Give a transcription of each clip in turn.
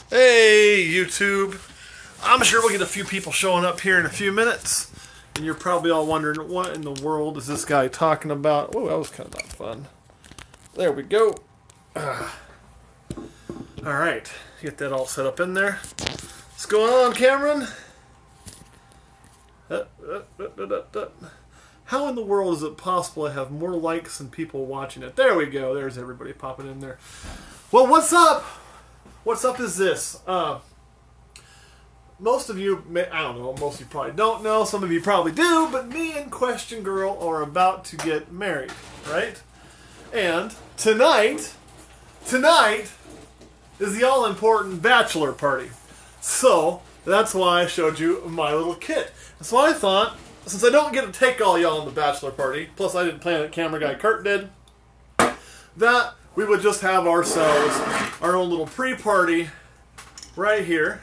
Hey, YouTube. I'm sure we'll get a few people showing up here in a few minutes. And you're probably all wondering, what in the world is this guy talking about? Oh, that was kind of not fun. There we go. Alright, get that all set up in there. What's going on, Cameron? How in the world is it possible to have more likes than people watching it? There we go. There's everybody popping in there. Well, what's up? What's up is this. Most of you, I don't know, most of you probably don't know. Some of you probably do. But me and Question Girl are about to get married, right? And tonight is the all-important bachelor party. So that's why I showed you my little kit. So I thought, since I don't get to take all y'all on the bachelor party, plus I didn't plan it, camera guy Kurt did, that we would just have ourselves our own little pre-party right here.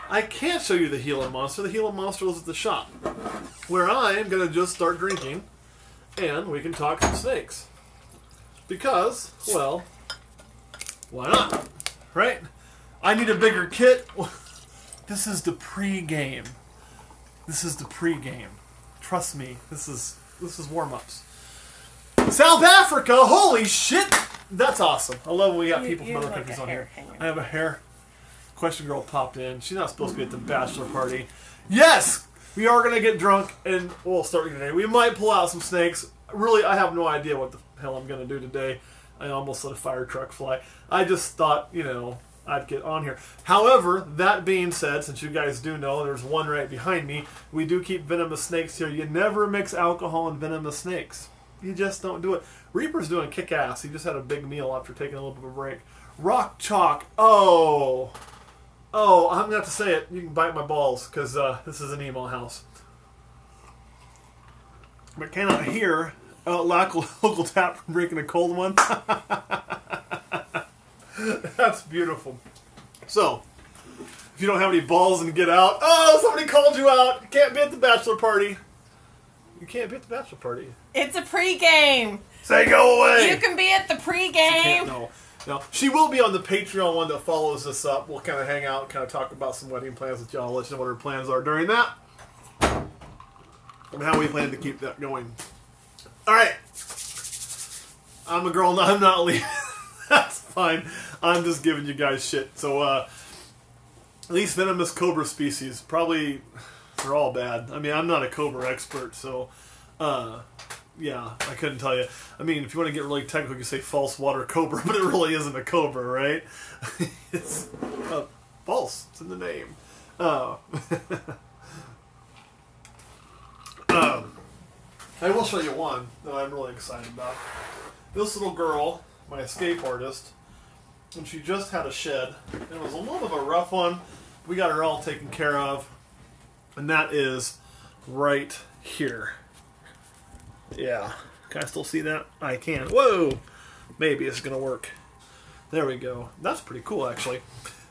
I can't show you the Gila Monster. The Gila Monster was at the shop, where I am going to just start drinking, and we can talk some snakes. Because, well, why not? Right? I need a bigger kit. This is the pre-game. This is the pre-game. Trust me, this is warm-ups. South Africa, holy shit! That's awesome. I love when we got people from other countries on here. I have a hair. Question Girl popped in. She's not supposed to be at the bachelor party. Yes! We are going to get drunk and we'll start today. We might pull out some snakes. Really, I have no idea what the hell I'm going to do today. I almost let a fire truck fly. I just thought, you know, I'd get on here. However, that being said, since you guys do know, there's one right behind me, we do keep venomous snakes here. You never mix alcohol and venomous snakes. You just don't do it. Reaper's doing kick-ass. He just had a big meal after taking a little bit of a break. Rock Chalk. Oh, I'm going to have to say it. You can bite my balls, because this is an emo house. But cannot hear local tap from drinking a cold one. That's beautiful. So, if you don't have any balls and get out, oh, somebody called you out. You can't be at the bachelor party. You can't be at the bachelor party. It's a pregame. Say go away. You can be at the pregame. No. She will be on the Patreon one that follows this up. We'll kind of hang out and kind of talk about some wedding plans with y'all. Let you know what her plans are during that. And how we plan to keep that going. Alright. I'm a girl, I'm not leaving. That's fine. I'm just giving you guys shit. So, at least venomous cobra species, probably, they're all bad. I mean, I'm not a cobra expert, so, yeah, I couldn't tell you. I mean, if you want to get really technical, you can say false water cobra, but it really isn't a cobra, right? It's false. It's in the name. I will show you one that I'm really excited about. This little girl, my escape artist, and she just had a shed. It was a little bit of a rough one. We got her all taken care of. And that is right here. Yeah. Can I still see that? I can. Whoa! Maybe it's going to work. There we go. That's pretty cool, actually.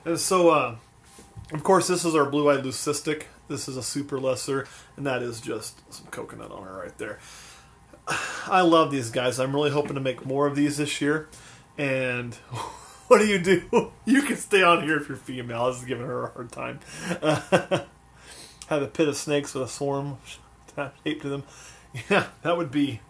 And so, of course, this is our blue-eyed leucistic. This is a super lesser, and that is just some coconut on her right there. I love these guys. I'm really hoping to make more of these this year. And what do? You can stay on here if you're female. I was giving her a hard time. Have a pit of snakes with a swarm taped to them. Yeah, that would be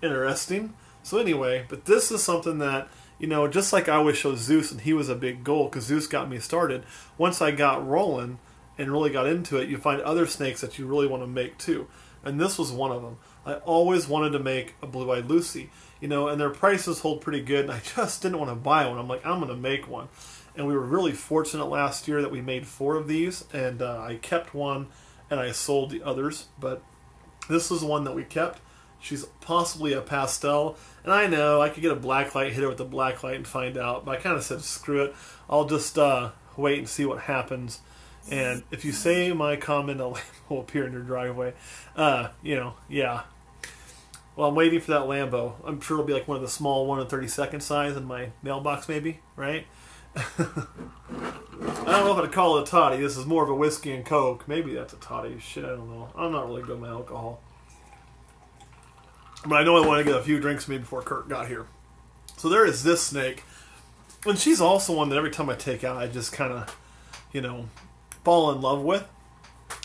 interesting. So anyway, but this is something that, you know, just like I always show Zeus, and he was a big goal, because Zeus got me started. Once I got rolling and really got into it, you find other snakes that you really want to make too. And this was one of them. I always wanted to make a blue-eyed Lucy, you know, and their prices hold pretty good, and I just didn't want to buy one. I'm like, I'm going to make one. And we were really fortunate last year that we made 4 of these, and I kept one, and I sold the others, but this is one that we kept. She's possibly a pastel, and I know I could get a black light, hit her with a black light and find out, but I kind of said, screw it. I'll just wait and see what happens. And if you say my comment, a lamp will appear in your driveway. You know, yeah. Well, I'm waiting for that Lambo. I'm sure it'll be like one of the small 1 in 32nd size in my mailbox, maybe, right? I don't know if I'd call it a toddy. This is more of a whiskey and coke. Maybe that's a toddy. Shit, I don't know. I'm not really good with my alcohol. But I know I want to get a few drinks maybe before Kurt got here. So there is this snake. And she's also one that every time I take out, I just kind of, fall in love with.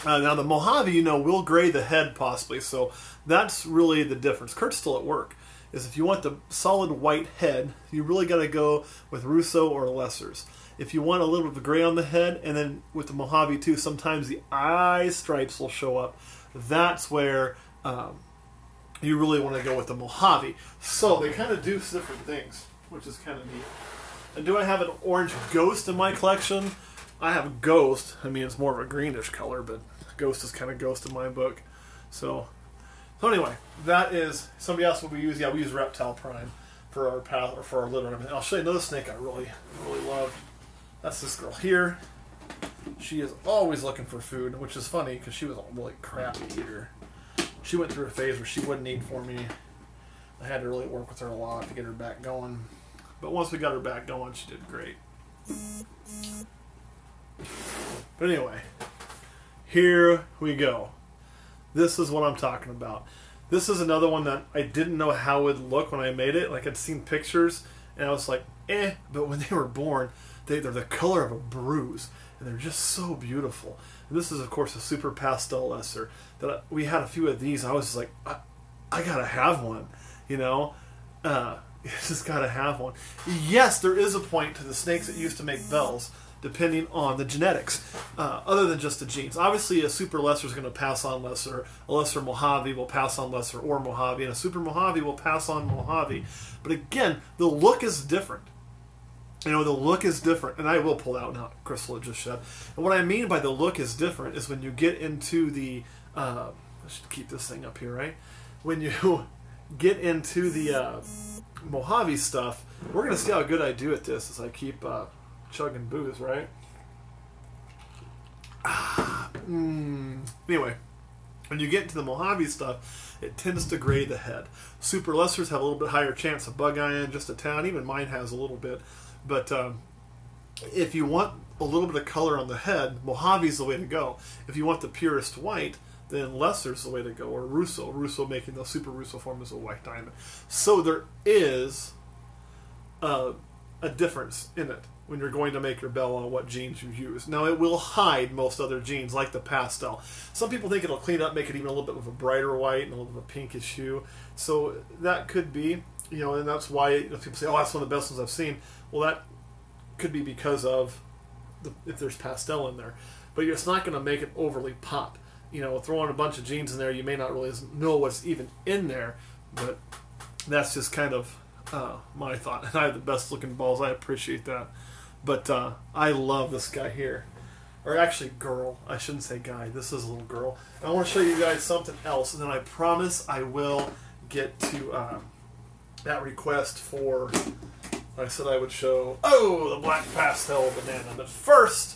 Now the Mojave, will gray the head possibly, so that's really the difference. Kurt's still at work. Is if you want the solid white head, you really got to go with Russo or Lessers. If you want a little bit of gray on the head, and then with the Mojave too, sometimes the eye stripes will show up. That's where you really want to go with the Mojave. So they kind of do different things, which is kind of neat. And do I have an orange ghost in my collection? I have Ghost. I mean, it's more of a greenish color, but Ghost is kind of Ghost in my book. So anyway, that is somebody else. What we use? Yeah, we use Reptile Prime for our path or for our litter and everything. I'll show you another snake I really love. That's this girl here. She is always looking for food, which is funny because she was a really crappy eater. She went through a phase where she wouldn't eat for me. I had to really work with her a lot to get her back going. But once we got her back going, she did great. But anyway, here we go. This is what I'm talking about. This is another one that I didn't know how it would look when I made it. Like, I'd seen pictures, and I was like, but when they were born, they're the color of a bruise, and they're just so beautiful. And this is, of course, a super pastel lesser. We had a few of these, and I was just like, I gotta have one, just gotta have one. Yes, there is a point to the snakes that used to make bells, depending on the genetics, other than just the genes. Obviously, a super lesser is going to pass on lesser. A lesser Mojave will pass on lesser or Mojave, and a super Mojave will pass on Mojave. But again, the look is different. The look is different. And I will pull out now, Crystal had just shed. And what I mean by the look is different is when you get into the... I should keep this thing up here, right? When you get into the Mojave stuff, we're going to see how good I do at this as I keep... chugging booze, right? Anyway, when you get into the Mojave stuff, it tends to gray the head. Super lessers have a little bit higher chance of bug eyeing, just a tad. Even mine has a little bit. But if you want a little bit of color on the head, Mojave's the way to go. If you want the purest white, then lesser's the way to go, or Russo. Russo making the super Russo form is a white diamond. So there is a difference in it when you're going to make your bell on what genes you use. Now, it will hide most other genes, like the pastel. Some people think it'll clean up, make it even a little bit of a brighter white and a little bit of a pinkish hue. So that could be, and that's why people say, oh, that's one of the best ones I've seen. Well, that could be because of if there's pastel in there. But it's not going to make it overly pop. Throwing a bunch of genes in there, you may not really know what's even in there, but that's just kind of my thought. And I have the best looking balls. I appreciate that. But I love this guy here. Or actually, girl. I shouldn't say guy. This is a little girl. And I want to show you guys something else. And then I promise I will get to that request for... I said I would show... Oh, the black pastel banana. But first,